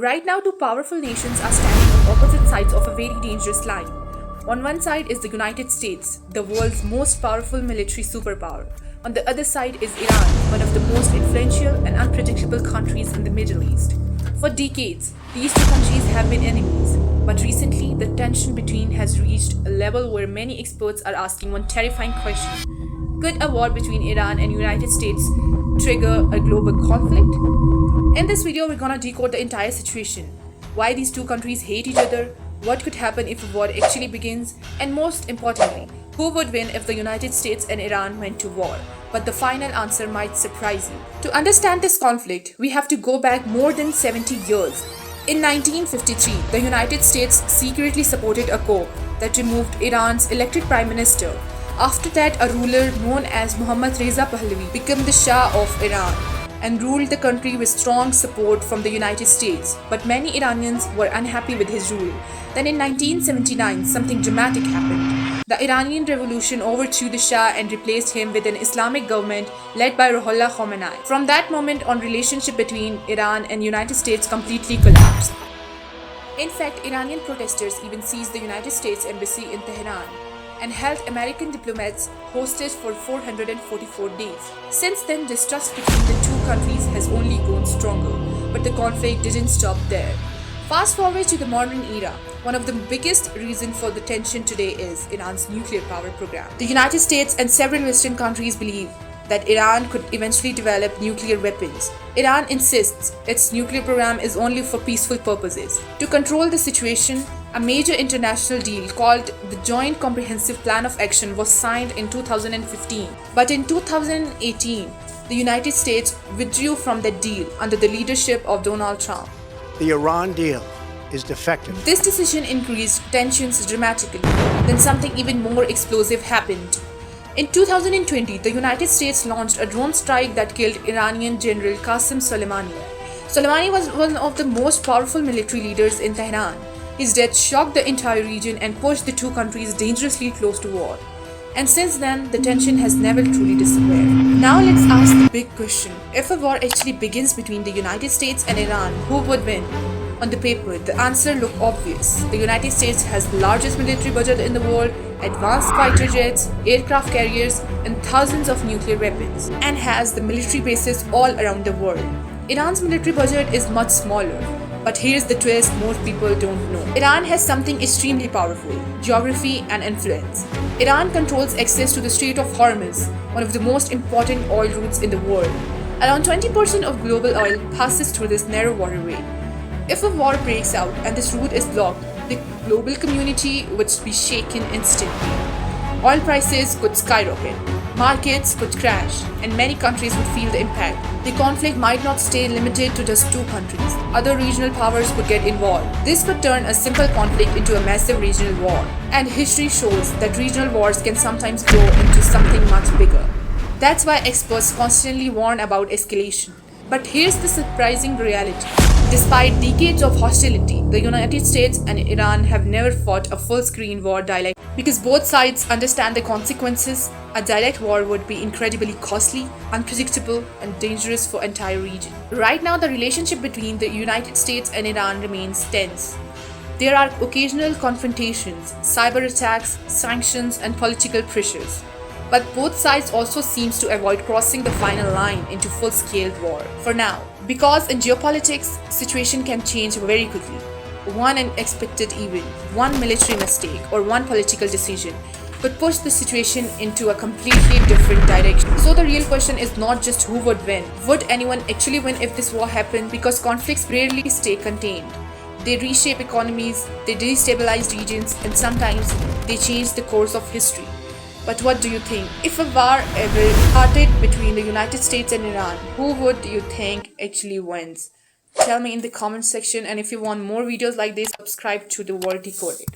Right now, two powerful nations are standing on opposite sides of a very dangerous line. On one side is the United States, the world's most powerful military superpower. On the other side is Iran, one of the most influential and unpredictable countries in the Middle East. For decades, these two countries have been enemies, but recently the tension between has reached a level where many experts are asking one terrifying question. Could a war between Iran and United States trigger a global conflict? In this video, we're gonna decode the entire situation. Why these two countries hate each other, what could happen if a war actually begins, and most importantly, who would win if the United States and Iran went to war? But the final answer might surprise you. To understand this conflict, we have to go back more than 70 years. In 1953, the United States secretly supported a coup that removed Iran's elected prime minister. After that, a ruler known as Mohammad Reza Pahlavi became the Shah of Iran and ruled the country with strong support from the United States. But many Iranians were unhappy with his rule. Then in 1979, something dramatic happened. The Iranian Revolution overthrew the Shah and replaced him with an Islamic government led by Ruhollah Khomeini. From that moment on, relationship between Iran and United States completely collapsed. In fact, Iranian protesters even seized the United States embassy in Tehran and held American diplomats hostage for 444 days. Since then, distrust between the two countries has only grown stronger, but the conflict didn't stop there. Fast forward to the modern era. One of the biggest reasons for the tension today is Iran's nuclear power program. The United States and several Western countries believe that Iran could eventually develop nuclear weapons. Iran insists its nuclear program is only for peaceful purposes. To control the situation, a major international deal called the Joint Comprehensive Plan of Action was signed in 2015. But in 2018, the United States withdrew from that deal under the leadership of Donald Trump. The Iran deal is defective. This decision increased tensions dramatically. Then something even more explosive happened. In 2020, the United States launched a drone strike that killed Iranian General Qasem Soleimani. Soleimani was one of the most powerful military leaders in Tehran. His death shocked the entire region and pushed the two countries dangerously close to war. And since then, the tension has never truly disappeared. Now let's ask the big question. If a war actually begins between the United States and Iran, who would win? On the paper, the answer looked obvious. The United States has the largest military budget in the world, advanced fighter jets, aircraft carriers, and thousands of nuclear weapons, and has the military bases all around the world. Iran's military budget is much smaller. But here's the twist most people don't know. Iran has something extremely powerful: geography and influence. Iran controls access to the Strait of Hormuz, one of the most important oil routes in the world. Around 20% of global oil passes through this narrow waterway. If a war breaks out and this route is blocked, the global community would be shaken instantly. Oil prices could skyrocket, markets could crash, and many countries would feel the impact. The conflict might not stay limited to just two countries. Other regional powers could get involved. This could turn a simple conflict into a massive regional war. And history shows that regional wars can sometimes grow into something much bigger. That's why experts constantly warn about escalation. But here's the surprising reality. Despite decades of hostility, the United States and Iran have never fought a full-screen war direct because both sides understand the consequences. A direct war would be incredibly costly, unpredictable, and dangerous for the entire region. Right now, the relationship between the United States and Iran remains tense. There are occasional confrontations, cyber attacks, sanctions, and political pressures. But both sides also seems to avoid crossing the final line into full-scale war for now. Because in geopolitics, situation can change very quickly. One unexpected event, one military mistake, or one political decision could push the situation into a completely different direction. So the real question is not just who would win. Would anyone actually win if this war happened? Because conflicts rarely stay contained. They reshape economies, they destabilize regions, and sometimes they change the course of history. But what do you think? If a war ever started between the United States and Iran, who would you think actually wins? Tell me in the comment section, and if you want more videos like this, subscribe to The World Decoded.